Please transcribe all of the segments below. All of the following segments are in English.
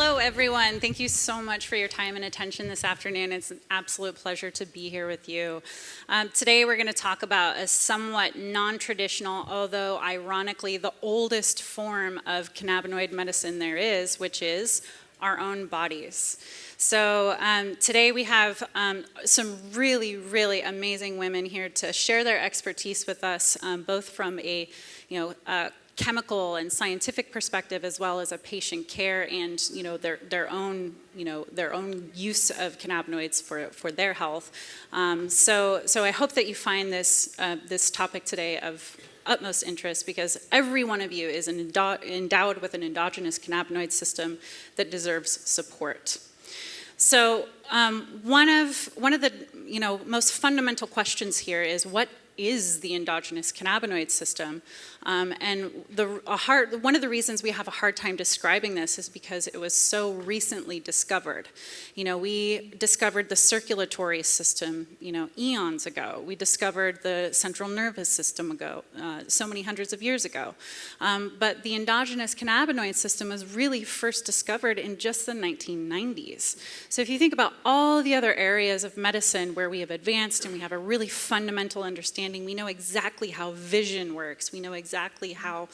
Hello, everyone. Thank you so much for your time and attention this afternoon. It's an absolute pleasure to be here with you. Today, we're going to talk about a somewhat non-traditional, although ironically the oldest form of cannabinoid medicine there is, which is our own bodies. So today we have some really, really amazing women here to share their expertise with us, both from a chemical and scientific perspective, as well as a patient care and their own use of cannabinoids for their health. So I hope that you find this topic today of utmost interest, because every one of you is endowed with an endogenous cannabinoid system that deserves support. So one of the most fundamental questions here is, what is the endogenous cannabinoid system? And one of the reasons we have a hard time describing this is because it was so recently discovered. We discovered the circulatory system, eons ago. We discovered the central nervous system ago, so many hundreds of years ago. But the endogenous cannabinoid system was really first discovered in just the 1990s. So if you think about all the other areas of medicine where we have advanced and we have a really fundamental understanding, we know exactly how vision works. We know exactly how,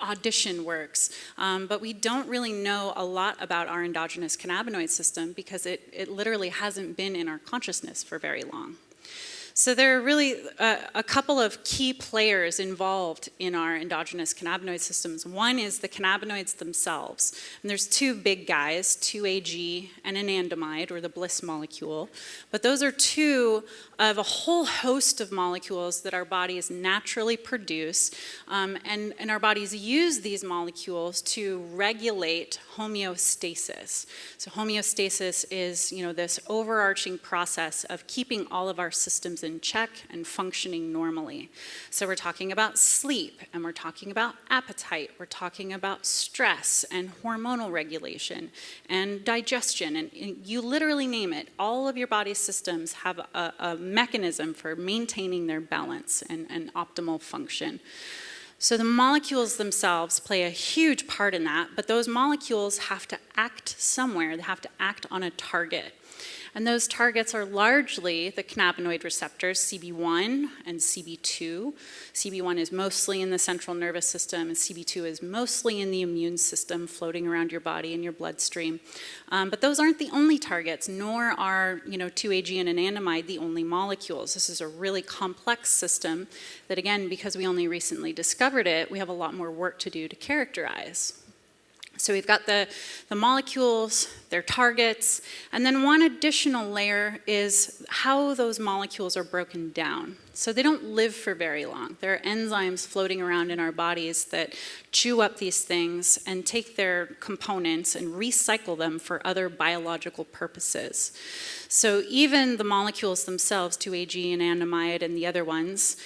audition works. But we don't really know a lot about our endogenous cannabinoid system because it literally hasn't been in our consciousness for very long. So there are really a couple of key players involved in our endogenous cannabinoid systems. One is the cannabinoids themselves. And there's two big guys, 2-AG and anandamide, or the bliss molecule. But those are two of a whole host of molecules that our bodies naturally produce. And our bodies use these molecules to regulate homeostasis. So homeostasis is, this overarching process of keeping all of our systems in check and functioning normally. So we're talking about sleep, and we're talking about appetite, we're talking about stress and hormonal regulation and digestion, and you literally name it. All of your body's systems have a mechanism for maintaining their balance and optimal function. So the molecules themselves play a huge part in that, but those molecules have to act somewhere. They have to act on a target. And those targets are largely the cannabinoid receptors, Cb1 and Cb2. Cb1 is mostly in the central nervous system, and Cb2 is mostly in the immune system, floating around your body and your bloodstream. But those aren't the only targets, nor are 2-AG and anandamide the only molecules. This is a really complex system that, again, because we only recently discovered it, we have a lot more work to do to characterize. So we've got the molecules, their targets, and then one additional layer is how those molecules are broken down. So they don't live for very long. There are enzymes floating around in our bodies that chew up these things and take their components and recycle them for other biological purposes. So even the molecules themselves, 2-AG and anandamide and the other ones,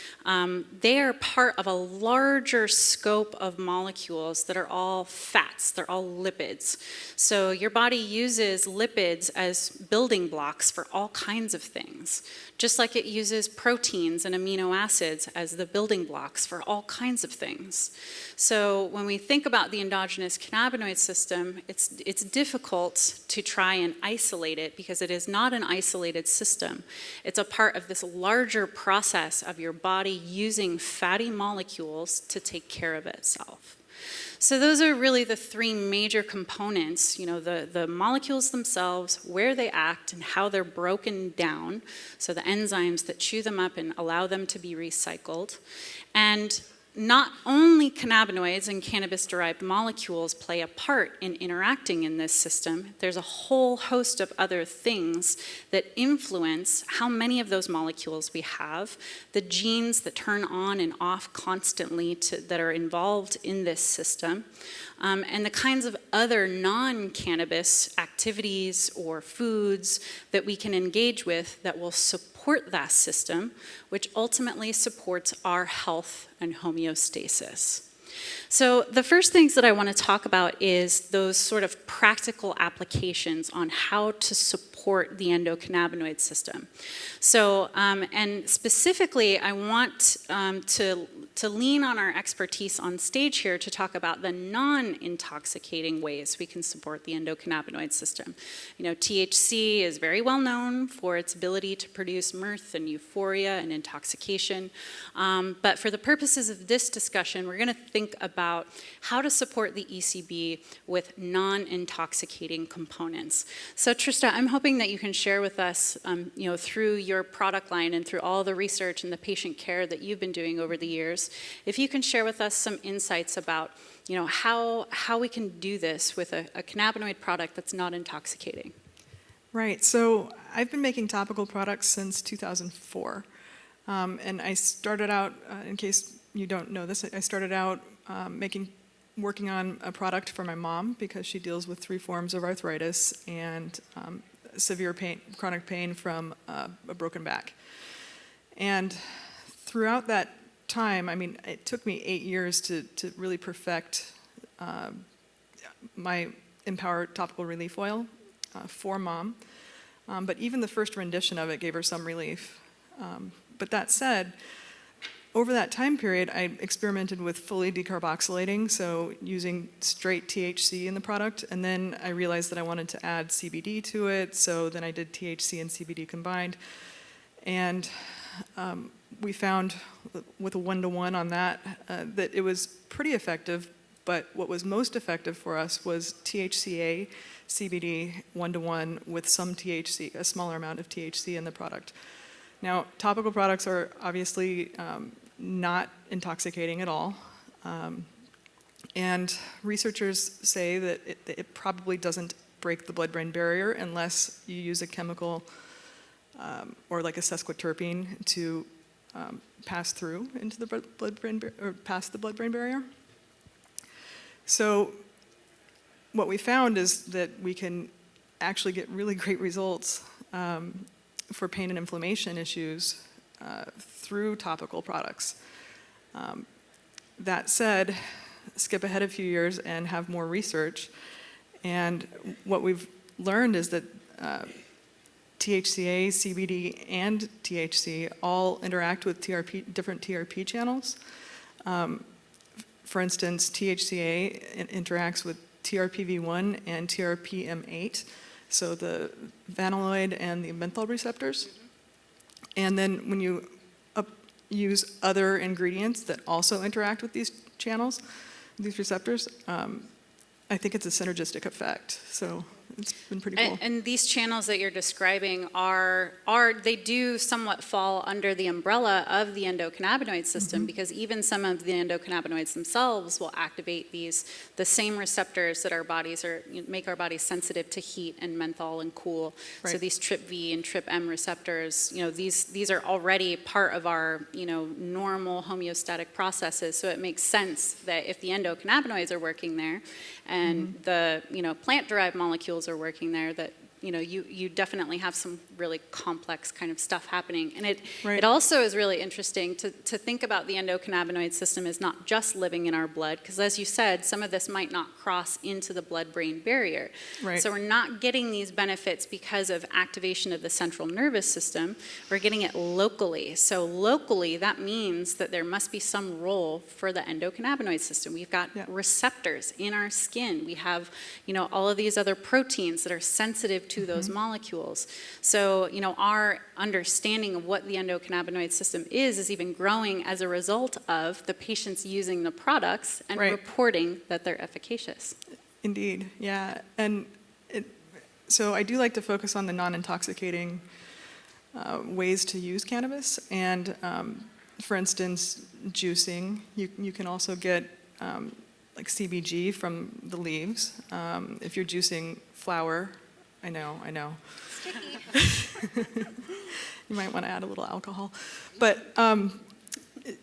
they are part of a larger scope of molecules that are all fats, they're all lipids. So your body uses lipids as building blocks for all kinds of things, just like it uses proteins and amino acids as the building blocks for all kinds of things. So when we think about the endogenous cannabinoid system, it's difficult to try and isolate it because it is not an isolated system. It's a part of this larger process of your body using fatty molecules to take care of itself. So those are really the three major components, the molecules themselves, where they act, and how they're broken down, so the enzymes that chew them up and allow them to be recycled. And not only cannabinoids and cannabis-derived molecules play a part in interacting in this system, there's a whole host of other things that influence how many of those molecules we have, the genes that turn on and off constantly that are involved in this system, and the kinds of other non-cannabis activities or foods that we can engage with that will support that system, which ultimately supports our health and homeostasis. So the first things that I want to talk about is those sort of practical applications on how to support the endocannabinoid system. So, and specifically, I want to lean on our expertise on stage here to talk about the non-intoxicating ways we can support the endocannabinoid system. You know, THC is very well known for its ability to produce mirth and euphoria and intoxication. But for the purposes of this discussion, we're going to think about how to support the ECB with non-intoxicating components. So Trista, I'm hoping that you can share with us, you know, through your product line and through all the research and the patient care that you've been doing over the years, if you can share with us some insights about, you know, how we can do this with a cannabinoid product that's not intoxicating. Right, so I've been making topical products since 2004. And I started out, in case you don't know this, I started out working on a product for my mom because she deals with 3 forms of arthritis and severe pain, chronic pain from a broken back. And throughout that time, I mean, it took me 8 years to really perfect my Empower topical relief oil for mom. But even the first rendition of it gave her some relief. But that said, over that time period, I experimented with fully decarboxylating, so using straight THC in the product, and then I realized that I wanted to add CBD to it, so then I did THC and CBD combined. And we found with a 1-to-1 on that, that it was pretty effective, but what was most effective for us was THCA, CBD 1-to-1 with some THC, a smaller amount of THC in the product. Now, topical products are obviously not intoxicating at all. And researchers say that it probably doesn't break the blood-brain barrier unless you use a chemical or like a sesquiterpene to pass through into the blood-brain or past the blood-brain barrier. So what we found is that we can actually get really great results for pain and inflammation issues through topical products. That said, skip ahead a few years and have more research. And what we've learned is that THCA, CBD, and THC all interact with different TRP channels. For instance, THCA interacts with TRPV1 and TRPM8, so the vanilloid and the menthol receptors. And then when you use other ingredients that also interact with these channels, these receptors, I think it's a synergistic effect. So it's been pretty cool. And these channels that you're describing they do somewhat fall under the umbrella of the endocannabinoid system, because even some of the endocannabinoids themselves will activate the same receptors that make our bodies sensitive to heat and menthol and cool. Right. So these TRPV and TRPM receptors, you know, these are already part of our, you know, normal homeostatic processes. So it makes sense that if the endocannabinoids are working there and the, you know, plant-derived molecules are working there, that, you know, you definitely have some really complex kind of stuff happening. And it also is really interesting to think about the endocannabinoid system as not just living in our blood, because as you said, some of this might not cross into the blood-brain barrier. Right. So we're not getting these benefits because of activation of the central nervous system. We're getting it locally. So locally, that means that there must be some role for the endocannabinoid system. We've got receptors in our skin. We have, you know, all of these other proteins that are sensitive to those molecules. So, you know, our understanding of what the endocannabinoid system is even growing as a result of the patients using the products and reporting that they're efficacious. Indeed, yeah. And so I do like to focus on the non-intoxicating ways to use cannabis. And for instance, juicing, you can also get like CBG from the leaves. If you're juicing flower, I know. Sticky. You might want to add a little alcohol. But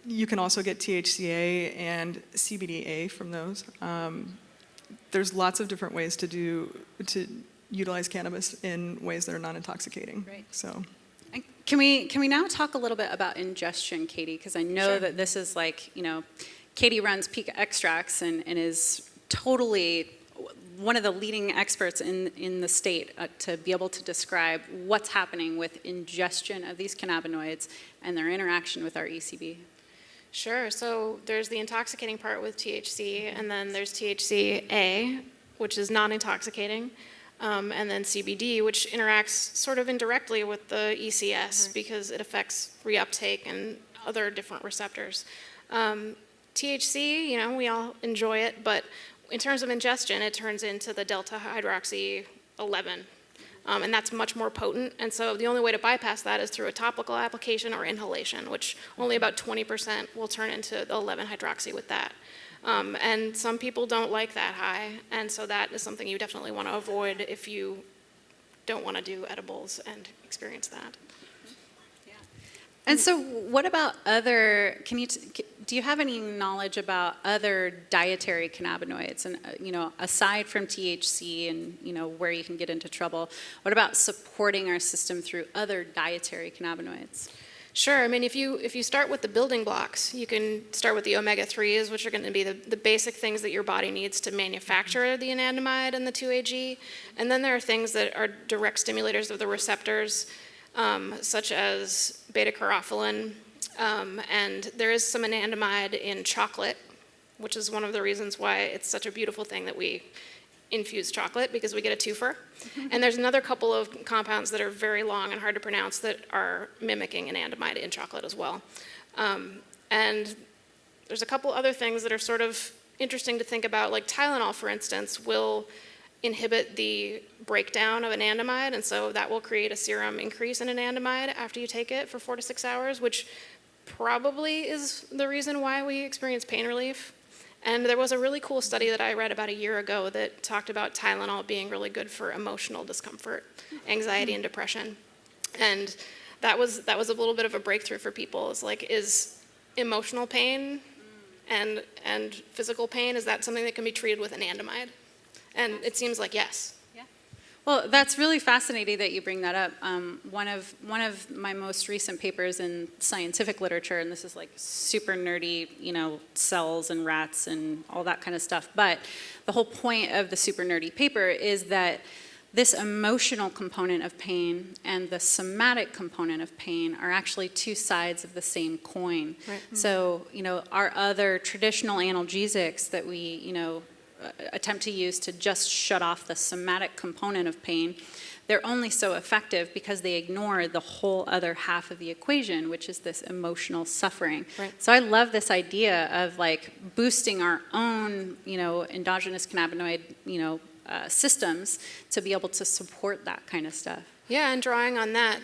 you can also get THCA and CBDA from those. There's lots of different ways to utilize cannabis in ways that are non-intoxicating. Right. So. Can we now talk a little bit about ingestion, Katie? Because I know that this is like, you know, Katie runs Peak Extracts and is totally one of the leading experts in the state to be able to describe what's happening with ingestion of these cannabinoids and their interaction with our ECB. Sure. So there's the intoxicating part with THC, and then there's THC-A, which is non-intoxicating, and then CBD, which interacts sort of indirectly with the ECS because it affects reuptake and other different receptors. THC, you know, we all enjoy it, but in terms of ingestion, it turns into the delta hydroxy 11. And that's much more potent. And so the only way to bypass that is through a topical application or inhalation, which only about 20% will turn into the 11-hydroxy with that. And some people don't like that high. And so that is something you definitely want to avoid if you don't want to do edibles and experience that. And so what about other, do you have any knowledge about other dietary cannabinoids? And, you know, aside from THC and, you know, where you can get into trouble, what about supporting our system through other dietary cannabinoids? Sure. I mean, if you start with the building blocks, you can start with the omega-3s, which are going to be the basic things that your body needs to manufacture the anandamide and the 2-AG. And then there are things that are direct stimulators of the receptors, such as beta-carophylline, and there is some anandamide in chocolate, which is one of the reasons why it's such a beautiful thing that we infuse chocolate, because we get a twofer. And there's another couple of compounds that are very long and hard to pronounce that are mimicking anandamide in chocolate as well. And there's a couple other things that are sort of interesting to think about, like Tylenol, for instance, will inhibit the breakdown of anandamide, and so that will create a serum increase in anandamide after you take it for 4 to 6 hours, which probably is the reason why we experience pain relief. And there was a really cool study that I read about a year ago that talked about Tylenol being really good for emotional discomfort, anxiety, and depression. And that was a little bit of a breakthrough for people. It's like, is emotional pain and physical pain, is that something that can be treated with anandamide? And it seems like yes. Yeah. Well, that's really fascinating that you bring that up. One of my most recent papers in scientific literature, and this is like super nerdy, you know, cells and rats and all that kind of stuff. But the whole point of the super nerdy paper is that this emotional component of pain and the somatic component of pain are actually two sides of the same coin. Right. So, you know, our other traditional analgesics that we, you know, attempt to use to just shut off the somatic component of pain, they're only so effective because they ignore the whole other half of the equation, which is this emotional suffering. Right. So I love this idea of like boosting our own, you know, endogenous cannabinoid, you know, systems to be able to support that kind of stuff. Yeah, and drawing on that,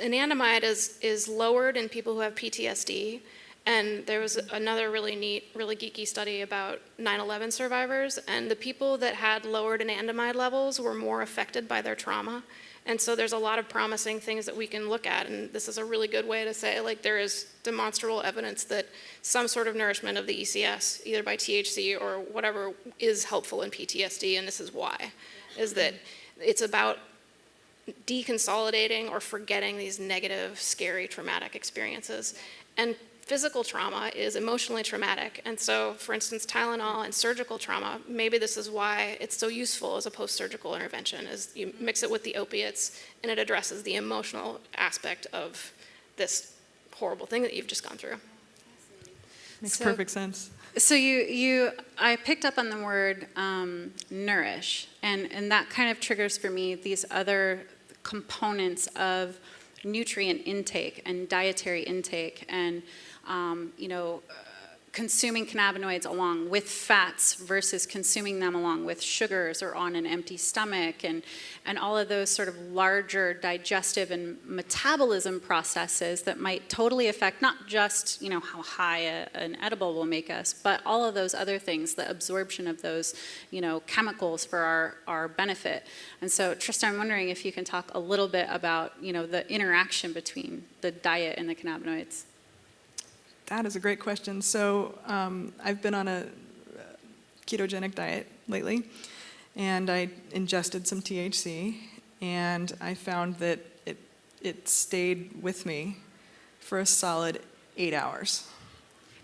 anandamide is lowered in people who have PTSD. And there was another really neat, really geeky study about 9/11 survivors, and the people that had lowered anandamide levels were more affected by their trauma. And so there's a lot of promising things that we can look at, and this is a really good way to say, like, there is demonstrable evidence that some sort of nourishment of the ECS, either by THC or whatever, is helpful in PTSD, and this is why, is that it's about deconsolidating or forgetting these negative, scary, traumatic experiences. And physical trauma is emotionally traumatic, and so, for instance, Tylenol and surgical trauma, maybe this is why it's so useful as a post-surgical intervention, is you mix it with the opiates, and it addresses the emotional aspect of this horrible thing that you've just gone through. Makes perfect sense. So I picked up on the word nourish, and that kind of triggers for me these other components of nutrient intake and dietary intake, and consuming cannabinoids along with fats versus consuming them along with sugars or on an empty stomach, and all of those sort of larger digestive and metabolism processes that might totally affect not just how high an edible will make us, but all of those other things, the absorption of those chemicals for our benefit. And so, Trista, I'm wondering if you can talk a little bit about the interaction between the diet and the cannabinoids. That is a great question. So I've been on a ketogenic diet lately, and I ingested some THC, and I found that it stayed with me for a solid 8 hours.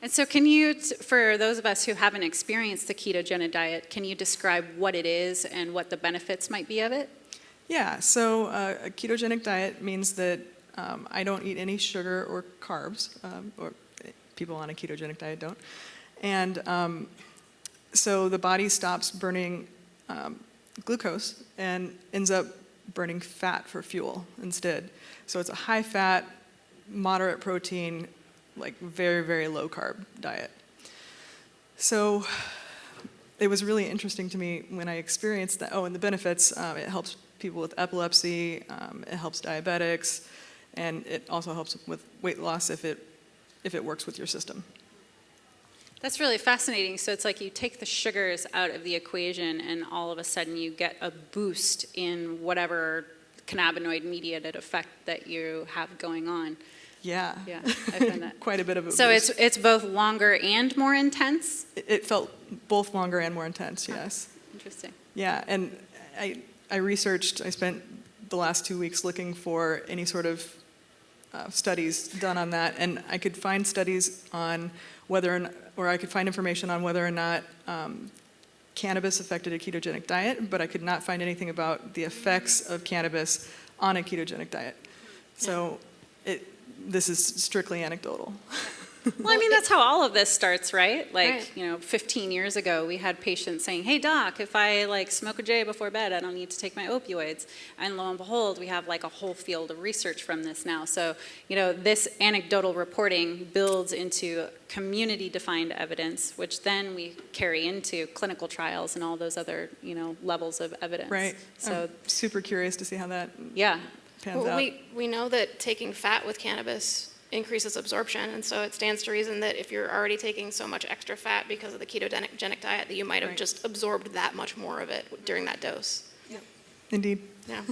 And so can you, for those of us who haven't experienced the ketogenic diet, can you describe what it is and what the benefits might be of it? Yeah, so a ketogenic diet means that I don't eat any sugar or carbs, or people on a ketogenic diet don't. And so the body stops burning glucose and ends up burning fat for fuel instead. So it's a high fat, moderate protein, like very, very low carb diet. So it was really interesting to me when I experienced that. Oh, and the benefits, it helps people with epilepsy, it helps diabetics, and it also helps with weight loss if it works with your system. That's really fascinating. So it's like you take the sugars out of the equation and all of a sudden you get a boost in whatever cannabinoid mediated effect that you have going on. Yeah. Yeah, I find that. Quite a bit of a So boost. it's both longer and more intense? It felt both longer and more intense, yes. Interesting. Yeah, and I researched, I spent the last 2 weeks looking for any sort of studies done on that, and I could find studies on or I could find information on whether or not cannabis affected a ketogenic diet, but I could not find anything about the effects of cannabis on a ketogenic diet. So this is strictly anecdotal. Well, I mean, that's how all of this starts, right? Like, Right. 15 years ago, we had patients saying, hey, doc, if I, smoke a J before bed, I don't need to take my opioids. And lo and behold, we have, a whole field of research from this now. So, this anecdotal reporting builds into community-defined evidence, which then we carry into clinical trials and all those other, levels of evidence. Right. So, I'm super curious to see how that yeah. pans Well, out. we know that taking fat with cannabis increases absorption, and so it stands to reason that if you're already taking so much extra fat because of the ketogenic diet, that you might have Right. just absorbed that much more of it during that dose. Indeed. Yeah.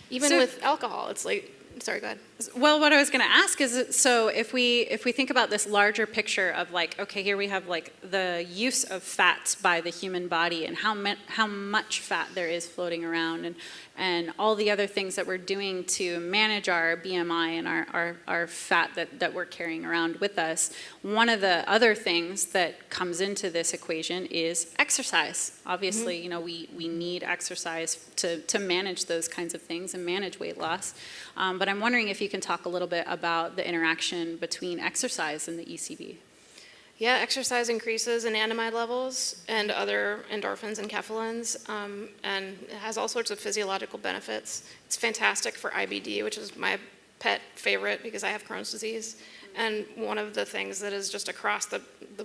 Even So- with alcohol, it's like, sorry, go ahead. Well, what I was going to ask is, so if we think about this larger picture of okay, here we have the use of fats by the human body and how much fat there is floating around and all the other things that we're doing to manage our BMI and our fat that we're carrying around with us. One of the other things that comes into this equation is exercise. Obviously, we need exercise to manage those kinds of things and manage weight loss. But I'm wondering if you can talk a little bit about the interaction between exercise and the ECB. Yeah, exercise increases anandamide levels and other endorphins and enkephalins, and it has all sorts of physiological benefits. It's fantastic for IBD, which is my pet favorite because I have Crohn's disease. And one of the things that is just across the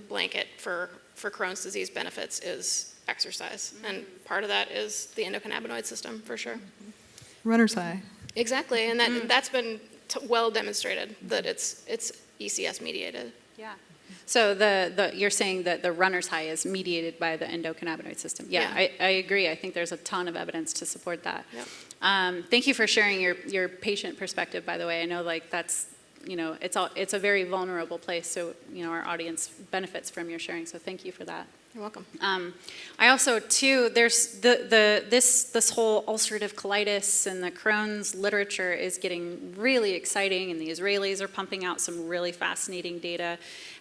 blanket for Crohn's disease benefits is exercise. And part of that is the endocannabinoid system, for sure. Runner's high. Exactly, and that's been well demonstrated that it's ECS mediated. Yeah. So you're saying that the runner's high is mediated by the endocannabinoid system. Yeah, Yeah. I agree. I think there's a ton of evidence to support that. Yep. Thank you for sharing your patient perspective, by the way. I know that's, it's a very vulnerable place, so, our audience benefits from your sharing, so thank you for that. You're welcome. I also, too, there's this whole ulcerative colitis and the Crohn's literature is getting really exciting, and the Israelis are pumping out some really fascinating data.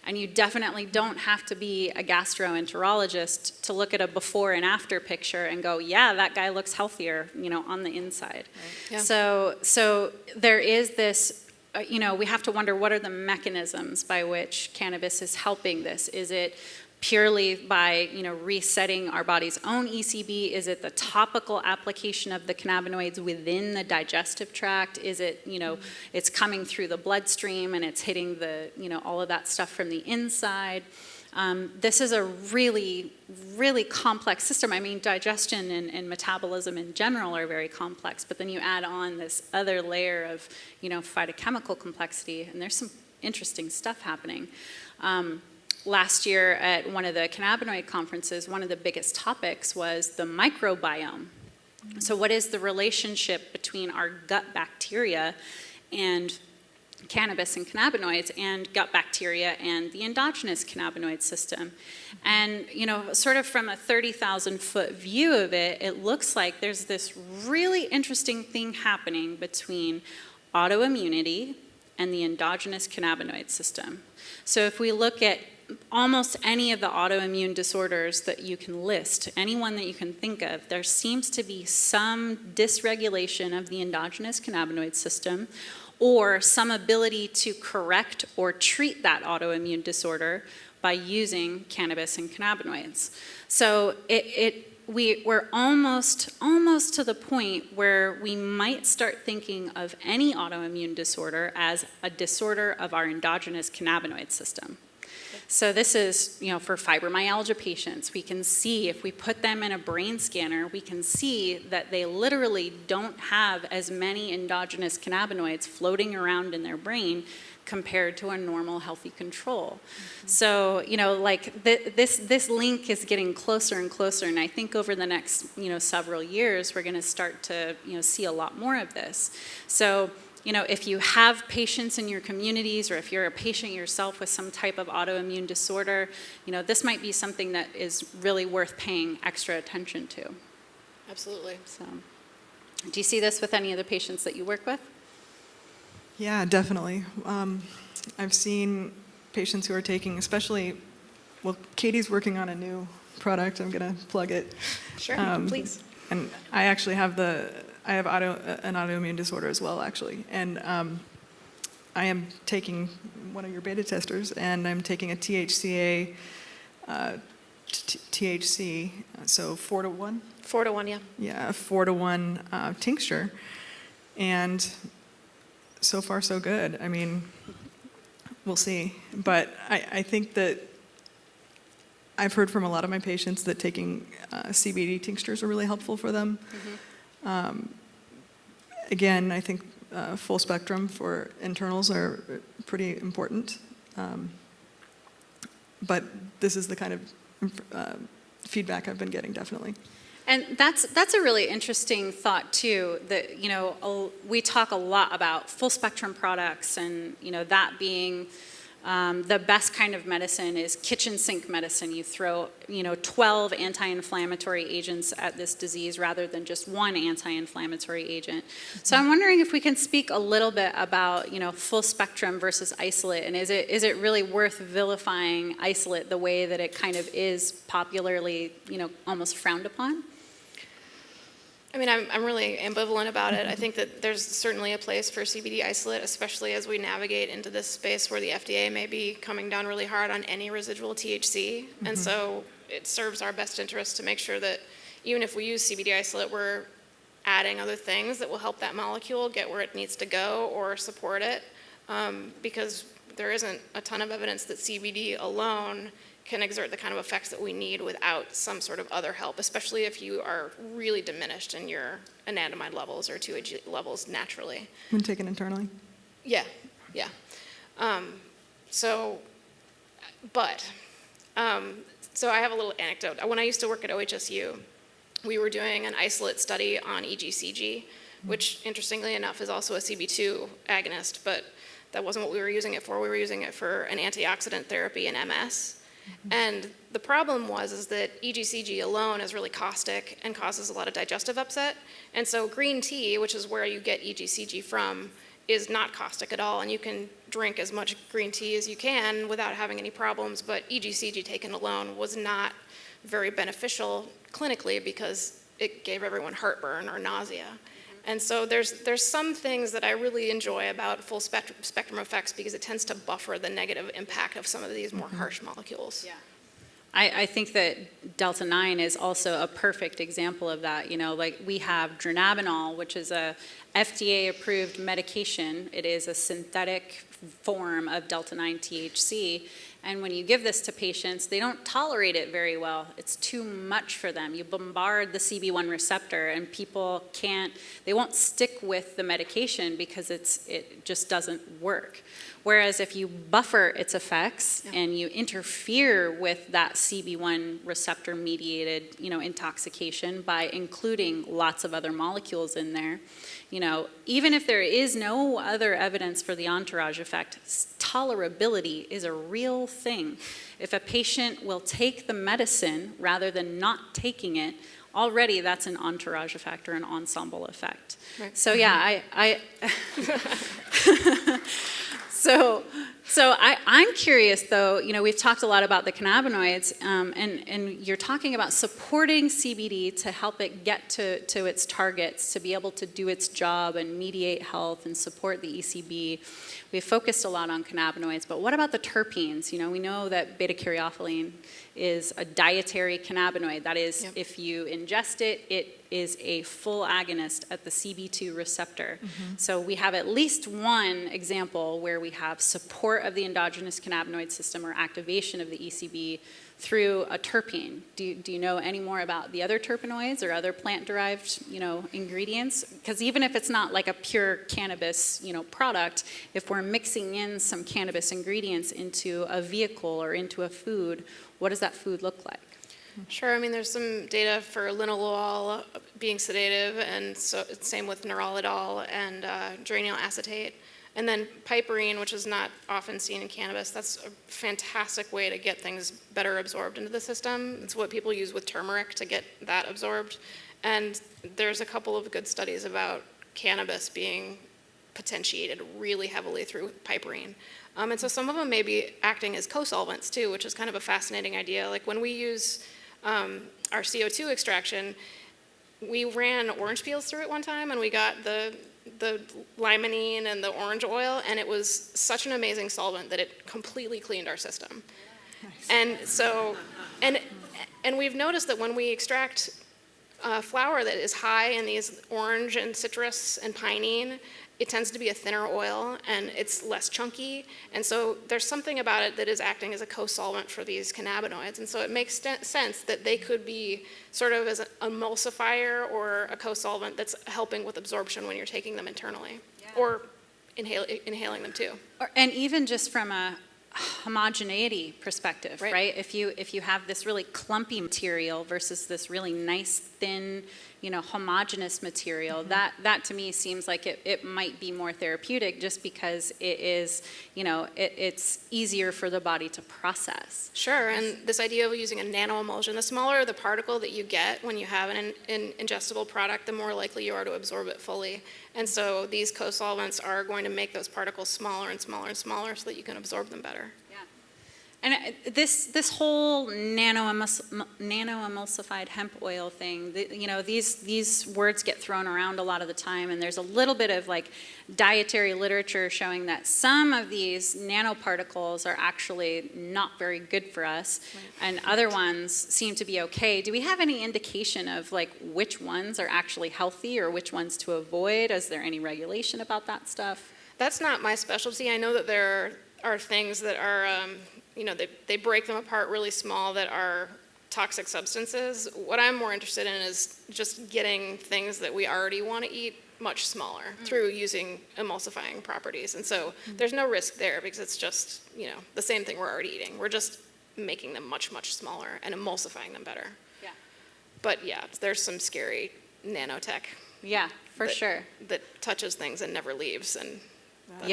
And you definitely don't have to be a gastroenterologist to look at a before and after picture and go, yeah, that guy looks healthier, on the inside. Right. Yeah. So there is this, we have to wonder, what are the mechanisms by which cannabis is helping this? Is it purely by resetting our body's own ECB? Is it the topical application of the cannabinoids within the digestive tract? Is it it's coming through the bloodstream and it's hitting the all of that stuff from the inside? This is a really, really complex system. I mean, digestion and metabolism in general are very complex, but then you add on this other layer of phytochemical complexity, and there's some interesting stuff happening. Last year at one of the cannabinoid conferences, one of the biggest topics was the microbiome. So what is the relationship between our gut bacteria and cannabis and cannabinoids, and gut bacteria and the endogenous cannabinoid system? And sort of from a 30,000-foot view of it, it looks like there's this really interesting thing happening between autoimmunity and the endogenous cannabinoid system. So if we look at almost any of the autoimmune disorders that you can list, any one that you can think of, there seems to be some dysregulation of the endogenous cannabinoid system or some ability to correct or treat that autoimmune disorder by using cannabis and cannabinoids. So we're almost to the point where we might start thinking of any autoimmune disorder as a disorder of our endogenous cannabinoid system. So this is, for fibromyalgia patients, we can see if we put them in a brain scanner, we can see that they literally don't have as many endogenous cannabinoids floating around in their brain compared to a normal healthy control. Mm-hmm. So, this link is getting closer and closer, and I think over the next, several years, we're gonna start to, see a lot more of this. So, if you have patients in your communities or if you're a patient yourself with some type of autoimmune disorder, this might be something that is really worth paying extra attention to. Absolutely. So, do you see this with any of the patients that you work with? Yeah, definitely. I've seen patients who are taking, Katie's working on a new product. I'm going to plug it. Sure, please. And I actually have an autoimmune disorder as well, actually. And I am taking one of your beta testers, and I'm taking a THCA, THC, so 4-to-1? 4-to-1, yeah. Yeah, a 4-to-1 tincture. And so far, so good. I mean, we'll see. But I think that I've heard from a lot of my patients that taking CBD tinctures are really helpful for them. Mm-hmm. Again, I think full spectrum for internals are pretty important. But this is the kind of feedback I've been getting, definitely. And that's a really interesting thought too, that, we talk a lot about full spectrum products and, that being the best kind of medicine is kitchen sink medicine. You throw, 12 anti-inflammatory agents at this disease rather than just one anti-inflammatory agent. So I'm wondering if we can speak a little bit about, full spectrum versus isolate, and is it really worth vilifying isolate the way that it kind of is popularly, almost frowned upon? I mean, I'm really ambivalent about it. I think that there's certainly a place for CBD isolate, especially as we navigate into this space where the FDA may be coming down really hard on any residual THC. Mm-hmm. And so it serves our best interest to make sure that even if we use CBD isolate, we're adding other things that will help that molecule get where it needs to go or support it. Because there isn't a ton of evidence that CBD alone can exert the kind of effects that we need without some sort of other help, especially if you are really diminished in your anandamide levels or 2-AG levels naturally. When taken internally? Yeah. So I have a little anecdote. When I used to work at OHSU, we were doing an isolate study on EGCG, which interestingly enough is also a CB2 agonist, but that wasn't what we were using it for. We were using it for an antioxidant therapy in MS. And the problem is that EGCG alone is really caustic and causes a lot of digestive upset. And so green tea, which is where you get EGCG from, is not caustic at all. And you can drink as much green tea as you can without having any problems. But EGCG taken alone was not very beneficial clinically because it gave everyone heartburn or nausea. And so there's some things that I really enjoy about full spectrum effects because it tends to buffer the negative impact of some of these more harsh molecules. Yeah. I think that Delta-9 is also a perfect example of that. Like we have dronabinol, which is a FDA-approved medication. It is a synthetic form of Delta-9 THC. And when you give this to patients, they don't tolerate it very well. It's too much for them. You bombard the CB1 receptor and people they won't stick with the medication because it just doesn't work. Whereas if you buffer its effects and you interfere with that CB1 receptor mediated, intoxication by including lots of other molecules in there, even if there is no other evidence for the entourage effect, tolerability is a real thing. If a patient will take the medicine rather than not taking it, already that's an entourage effect or an ensemble effect. Right. So yeah, So I'm curious, though, we've talked a lot about the cannabinoids, and you're talking about supporting CBD to help it get to its targets, to be able to do its job and mediate health and support the ECB. We've focused a lot on cannabinoids, but what about the terpenes? We know that beta-caryophyllene is a dietary cannabinoid. That is, yep. If you ingest it, it is a full agonist at the CB2 receptor. Mm-hmm. So we have at least one example where we have support of the endogenous cannabinoid system or activation of the ECB through a terpene. Do you know any more about the other terpenoids or other plant-derived, ingredients? Because even if it's not like a pure cannabis, product, if we're mixing in some cannabis ingredients into a vehicle or into a food, what does that food look like? Sure. I mean, there's some data for linalool being sedative, and so it's same with nerolidol and geranyl acetate. And then piperine, which is not often seen in cannabis, that's a fantastic way to get things better absorbed into the system. It's what people use with turmeric to get that absorbed. And there's a couple of good studies about cannabis being potentiated really heavily through piperine. And so some of them may be acting as co-solvents too, which is kind of a fascinating idea. Like when we use our CO2 extraction, we ran orange peels through it one time, and we got the limonene and the orange oil, and it was such an amazing solvent that it completely cleaned our system. Nice. And so, and we've noticed that when we extract flower that is high in these orange and citrus and pinene, it tends to be a thinner oil, and it's less chunky, and so there's something about it that is acting as a co-solvent for these cannabinoids, and so it makes sense that they could be sort of as an emulsifier or a co-solvent that's helping with absorption when you're taking them internally, yeah. Or inhaling them too. And even just from a homogeneity perspective, right? If you have this really clumpy material versus this really nice, thin, homogeneous material, mm-hmm. that to me seems like it might be more therapeutic just because it is, it's easier for the body to process. Sure, and this idea of using a nanoemulsion, the smaller the particle that you get when you have an ingestible product, the more likely you are to absorb it fully. And so these co-solvents are going to make those particles smaller and smaller and smaller so that you can absorb them better. And this whole nano-emulsified hemp oil thing, these words get thrown around a lot of the time, and there's a little bit of like dietary literature showing that some of these nanoparticles are actually not very good for us, right. And other ones seem to be okay. Do we have any indication of like which ones are actually healthy or which ones to avoid? Is there any regulation about that stuff? That's not my specialty. I know that there are things that are they break them apart really small that are toxic substances. What I'm more interested in is just getting things that we already want to eat much smaller through using emulsifying properties. And so there's no risk there because it's just, the same thing we're already eating. We're just making them much, much smaller and emulsifying them better. Yeah. But yeah, there's some scary nanotech. Yeah, for sure. That touches things and never leaves. And that's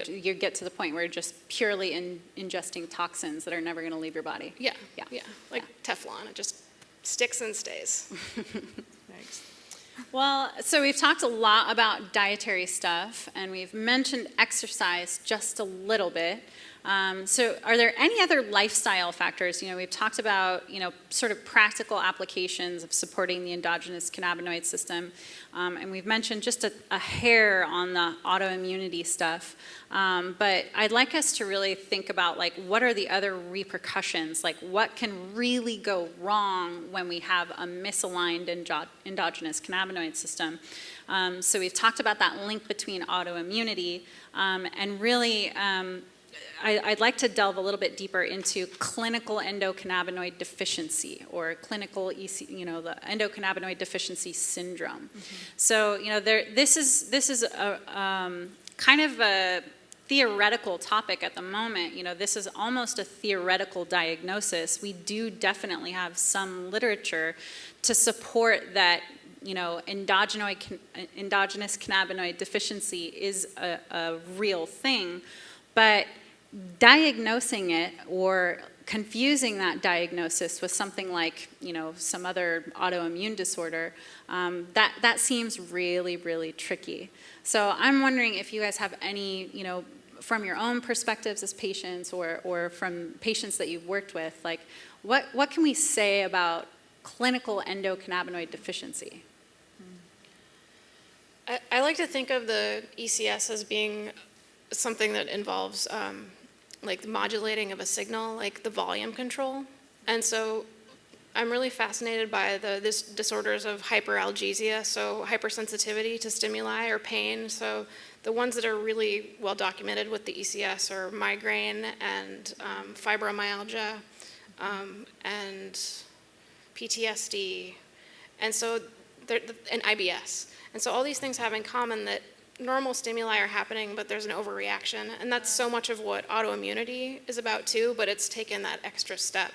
you get to the point where you're just purely ingesting toxins that are never going to leave your body. Yeah. Like Teflon, it just sticks and stays. Thanks. Well, so we've talked a lot about dietary stuff, and we've mentioned exercise just a little bit. So are there any other lifestyle factors? We've talked about, sort of practical applications of supporting the endogenous cannabinoid system. And we've mentioned just a hair on the autoimmunity stuff. But I'd like us to really think about, like, what are the other repercussions? Like, what can really go wrong when we have a misaligned endogenous cannabinoid system? So we've talked about that link between autoimmunity and really... I'd like to delve a little bit deeper into clinical endocannabinoid deficiency or clinical, the endocannabinoid deficiency syndrome. Mm-hmm. So, this is a kind of a theoretical topic at the moment. This is almost a theoretical diagnosis. We do definitely have some literature to support that. Endogenous cannabinoid deficiency is a real thing, but diagnosing it or confusing that diagnosis with something like, some other autoimmune disorder, that seems really, really tricky. So I'm wondering if you guys have any, from your own perspectives as patients or from patients that you've worked with, like what can we say about clinical endocannabinoid deficiency? I like to think of the ECS as being something that involves like the modulating of a signal, like the volume control. And so I'm really fascinated by this disorders of hyperalgesia, so hypersensitivity to stimuli or pain. So the ones that are really well documented with the ECS are migraine and fibromyalgia and PTSD, and so and IBS. And so all these things have in common that normal stimuli are happening, but there's an overreaction. And that's so much of what autoimmunity is about too, but it's taken that extra step.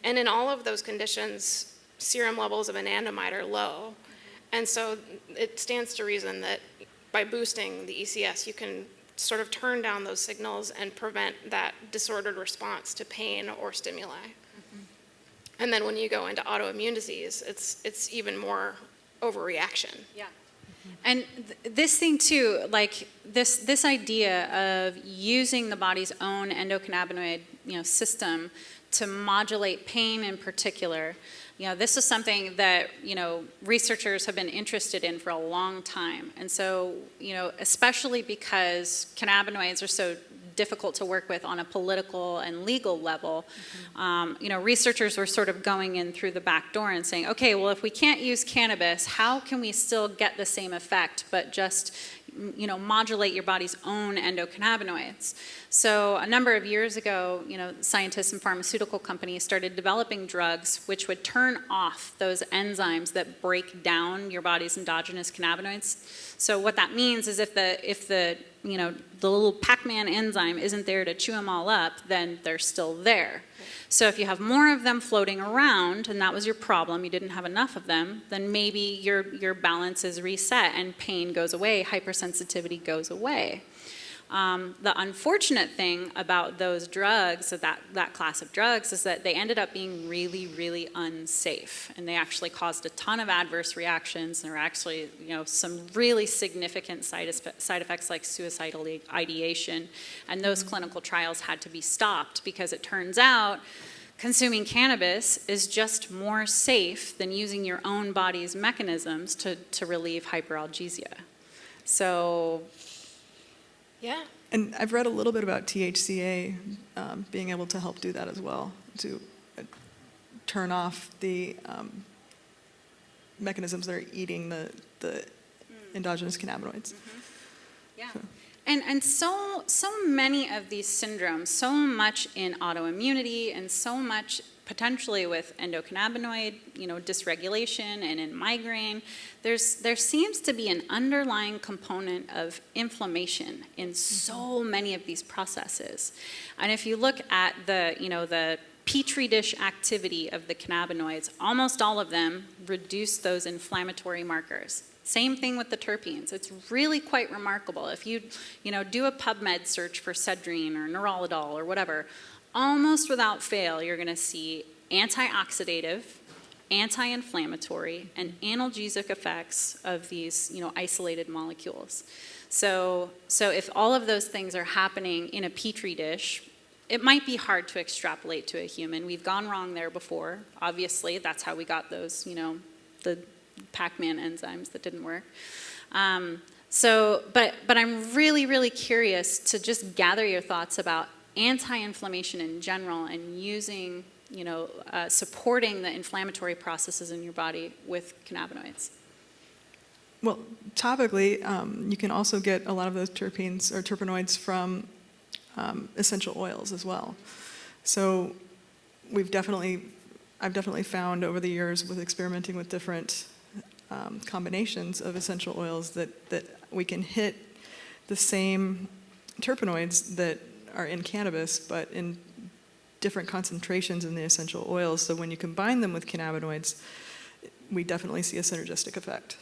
And in all of those conditions, serum levels of anandamide are low. And so it stands to reason that by boosting the ECS, you can sort of turn down those signals and prevent that disordered response to pain or stimuli. And then when you go into autoimmune disease, it's even more overreaction. Yeah. And this thing too, like this idea of using the body's own endocannabinoid, system to modulate pain in particular, this is something that, researchers have been interested in for a long time. And so, especially because cannabinoids are so difficult to work with on a political and legal level, researchers were sort of going in through the back door and saying, okay, well, if we can't use cannabis, how can we still get the same effect, but just, modulate your body's own endocannabinoids? So a number of years ago, scientists and pharmaceutical companies started developing drugs which would turn off those enzymes that break down your body's endogenous cannabinoids. So what that means is if the little Pac-Man enzyme isn't there to chew them all up, then they're still there. So if you have more of them floating around, and that was your problem, you didn't have enough of them, then maybe your balance is reset and pain goes away, hypersensitivity goes away. The unfortunate thing about those drugs, that class of drugs, is that they ended up being really, really unsafe, and they actually caused a ton of adverse reactions. There were actually, some really significant side effects like suicidal ideation, and those clinical trials had to be stopped because it turns out consuming cannabis is just more safe than using your own body's mechanisms to relieve hyperalgesia. So. Yeah. And I've read a little bit about THCA being able to help do that as well, to turn off the mechanisms that are eating the endogenous cannabinoids. Yeah. So. And so many of these syndromes, so much in autoimmunity and so much potentially with endocannabinoid, dysregulation, and in migraine, there seems to be an underlying component of inflammation in so many of these processes. And if you look at the petri dish activity of the cannabinoids, almost all of them reduce those inflammatory markers. Same thing with the terpenes. It's really quite remarkable. If you do a PubMed search for Cedrine or Neurolidol or whatever, almost without fail, you're going to see antioxidative, anti-inflammatory, and analgesic effects of these, isolated molecules. So if all of those things are happening in a petri dish, it might be hard to extrapolate to a human. We've gone wrong there before. Obviously, that's how we got those, the Pac-Man enzymes that didn't work. But I'm really, really curious to just gather your thoughts about anti-inflammation in general and using, supporting the inflammatory processes in your body with cannabinoids. Well, topically, you can also get a lot of those terpenes or terpenoids from essential oils as well. So I've definitely found over the years with experimenting with different combinations of essential oils that we can hit the same terpenoids that are in cannabis, but in different concentrations in the essential oils. So when you combine them with cannabinoids, we definitely see a synergistic effect.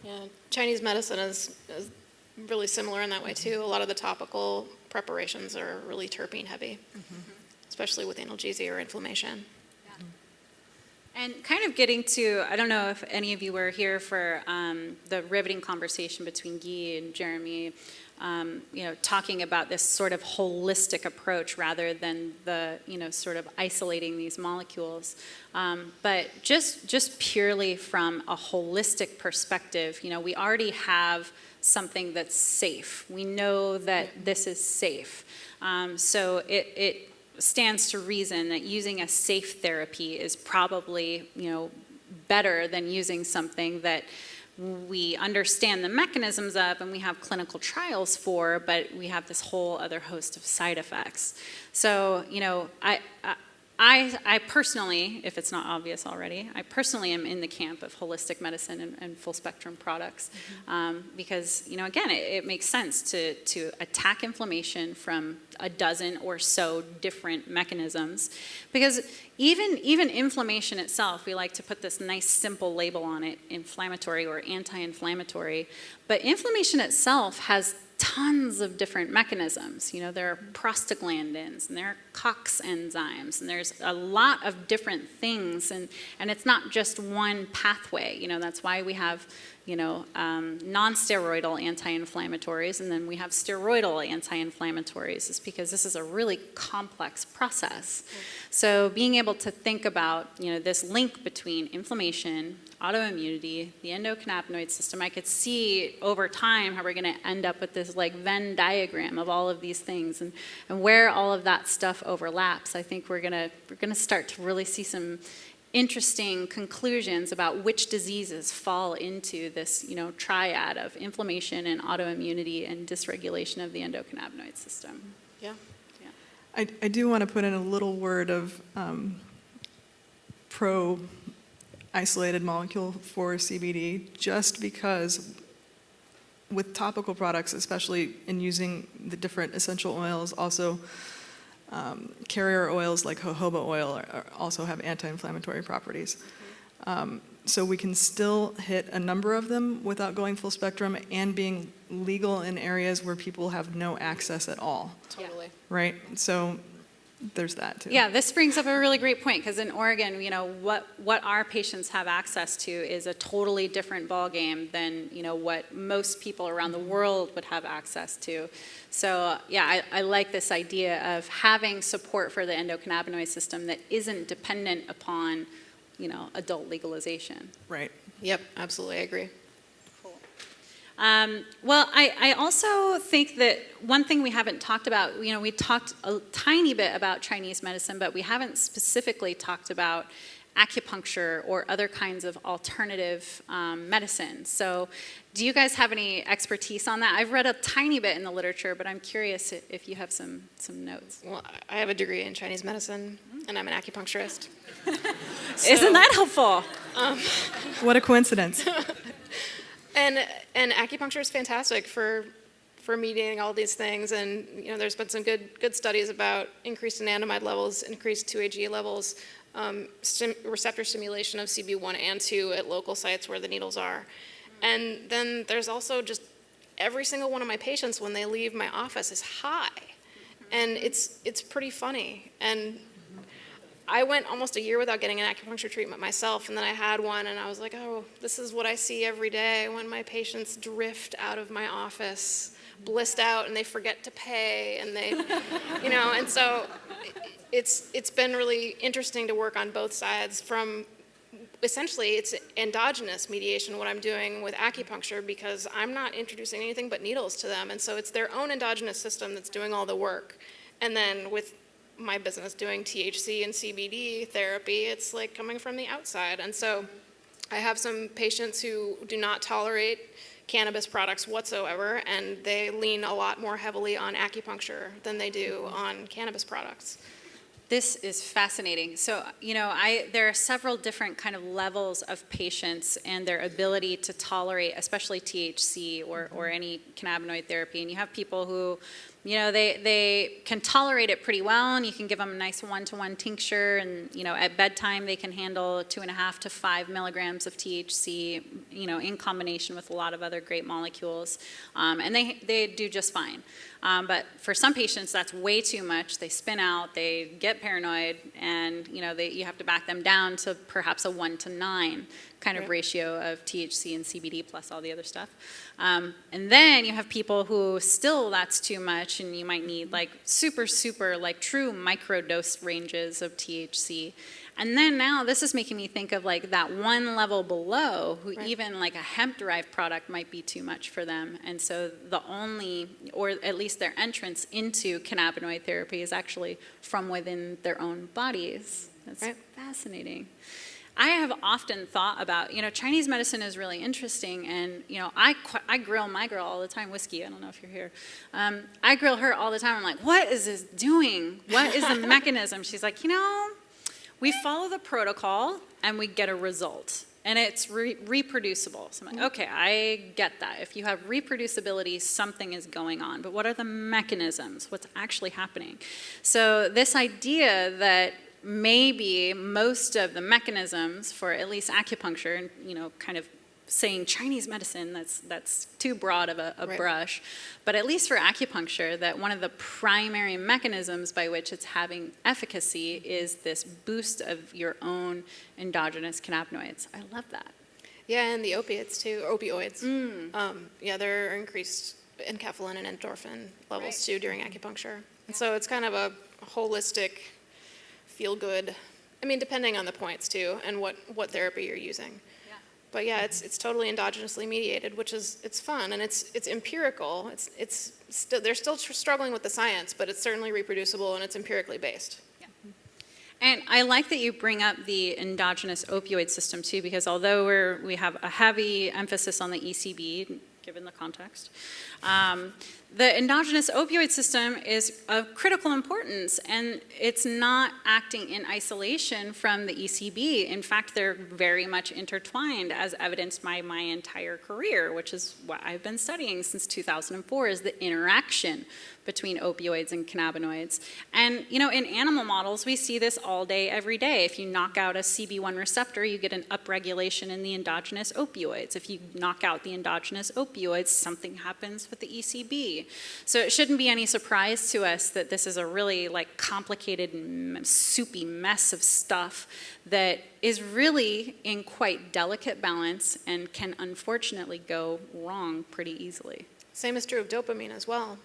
Yeah, Chinese medicine is really similar in that way too. A lot of the topical preparations are really terpene heavy, especially with analgesia or inflammation. And kind of getting to, I don't know if any of you were here for the riveting conversation between Guy and Jeremy talking about this sort of holistic approach rather than the, sort of isolating these molecules. But just purely from a holistic perspective, we already have something that's safe. We know that this is safe. So it stands to reason that using a safe therapy is probably, better than using something that we understand the mechanisms of and we have clinical trials for, but we have this whole other host of side effects. So, I personally, if it's not obvious already, I personally am in the camp of holistic medicine and full spectrum products, because, again, it makes sense to attack inflammation from a dozen or so different mechanisms, because even inflammation itself, we like to put this nice simple label on it, inflammatory or anti-inflammatory, but inflammation itself has tons of different mechanisms. There are prostaglandins, and there are COX enzymes, and there's a lot of different things, and it's not just one pathway. That's why we have, non-steroidal anti-inflammatories, and then we have steroidal anti-inflammatories, is because this is a really complex process. So being able to think about, this link between inflammation, autoimmunity, the endocannabinoid system, I could see over time how we're going to end up with this like Venn diagram of all of these things, and where all of that stuff overlaps. I think we're going to start to really see some interesting conclusions about which diseases fall into this, triad of inflammation and autoimmunity and dysregulation of the endocannabinoid system. Yeah. I do want to put in a little word of pro isolated molecule for CBD, just because with topical products, especially in using the different essential oils, also carrier oils like jojoba oil also have anti-inflammatory properties. So we can still hit a number of them without going full spectrum and being legal in areas where people have no access at all. Totally. Right? So there's that too. Yeah, this brings up a really great point, because in Oregon, what our patients have access to is a totally different ballgame than, what most people around the world would have access to. So yeah, I like this idea of having support for the endocannabinoid system that isn't dependent upon, adult legalization. Right. Yep, absolutely, I agree. Well, I also think that one thing we haven't talked about, we talked a tiny bit about Chinese medicine, but we haven't specifically talked about acupuncture or other kinds of alternative medicine. So do you guys have any expertise on that? I've read a tiny bit in the literature, but I'm curious if you have some notes. Well, I have a degree in Chinese medicine, and I'm an acupuncturist. Isn't that helpful? What a coincidence. And acupuncture is fantastic for mediating all these things, and there's been some good studies about increased anandamide levels, increased 2-AG levels, receptor stimulation of Cb1 and 2 at local sites where the needles are. And then there's also just every single one of my patients when they leave my office is high, and it's pretty funny. And I went almost a year without getting an acupuncture treatment myself, and then I had one, and I was like, oh, this is what I see every day when my patients drift out of my office, blissed out, and they forget to pay, and they, and so it's been really interesting to work on both sides. From essentially, it's endogenous mediation, what I'm doing with acupuncture, because I'm not introducing anything but needles to them, and so it's their own endogenous system that's doing all the work. And then with my business doing THC and CBD therapy, it's like coming from the outside. And so I have some patients who do not tolerate cannabis products whatsoever, and they lean a lot more heavily on acupuncture than they do on cannabis products. This is fascinating. So, there are several different kind of levels of patients and their ability to tolerate, especially THC or any cannabinoid therapy. And you have people who, they can tolerate it pretty well, and you can give them a nice 1-to-1 tincture, and, at bedtime they can handle 2.5 to 5 milligrams of THC, in combination with a lot of other great molecules, and they do just fine. But for some patients, that's way too much. They spin out, they get paranoid, and you have to back them down to perhaps a 1:9 kind of ratio of THC and CBD plus all the other stuff. And then you have people who still that's too much, and you might need like super, like true microdose ranges of THC. And then now this is making me think of like that one level below who even like a hemp-derived product might be too much for them. And so the only, or at least their entrance into cannabinoid therapy is actually from within their own bodies. That's fascinating. I have often thought about, Chinese medicine is really interesting, and, I grill my girl all the time, Whiskey, I don't know if you're here. I grill her all the time. I'm like, what is this doing? What is the mechanism? She's like, we follow the protocol and we get a result, and it's reproducible. So I'm like, okay, I get that. If you have reproducibility, something is going on, but what are the mechanisms? What's actually happening? So this idea that maybe most of the mechanisms for at least acupuncture, and kind of saying Chinese medicine, that's too broad of a brush, but at least for acupuncture, that one of the primary mechanisms by which it's having efficacy is this boost of your own endogenous cannabinoids. I love that. Yeah, and the opiates too, opioids. They're increased enkephalin and endorphin levels too during acupuncture. And so it's kind of a holistic, feel good. I mean, depending on the points too, and what therapy you're using. Yeah. But yeah, it's totally endogenously mediated, which is it's fun and it's empirical. They're still struggling with the science, but it's certainly reproducible and it's empirically based. Yeah. And I like that you bring up the endogenous opioid system too, because although we have a heavy emphasis on the ECB, given the context, the endogenous opioid system is of critical importance, and it's not acting in isolation from the ECB. In fact, they're very much intertwined, as evidenced by my entire career, which is what I've been studying since 2004, is the interaction between opioids and cannabinoids. And, in animal models, we see this all day, every day. If you knock out a CB1 receptor, you get an upregulation in the endogenous opioids. If you knock out the endogenous opioids, something happens with the ECB. So it shouldn't be any surprise to us that this is a really complicated, soupy mess of stuff that is really in quite delicate balance and can unfortunately go wrong pretty easily. Same is true of dopamine as well.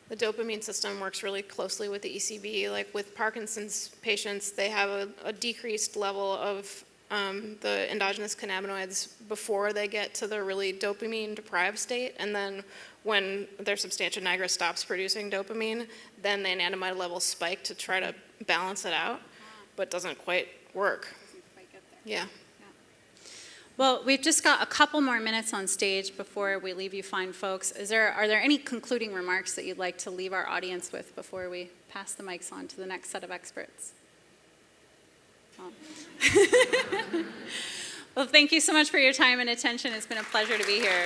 The dopamine system works really closely with the ECB. Like with Parkinson's patients, they have a decreased level of the endogenous cannabinoids before they get to the really dopamine deprived state, and then when their substantia nigra stops producing dopamine, then the anandamide levels spike to try to balance it out, but doesn't quite work. Doesn't quite get there. Yeah. Well, we've just got a couple more minutes on stage before we leave you fine folks. Are there any concluding remarks that you'd like to leave our audience with before we pass the mics on to the next set of experts? Well, thank you so much for your time and attention. It's been a pleasure to be here.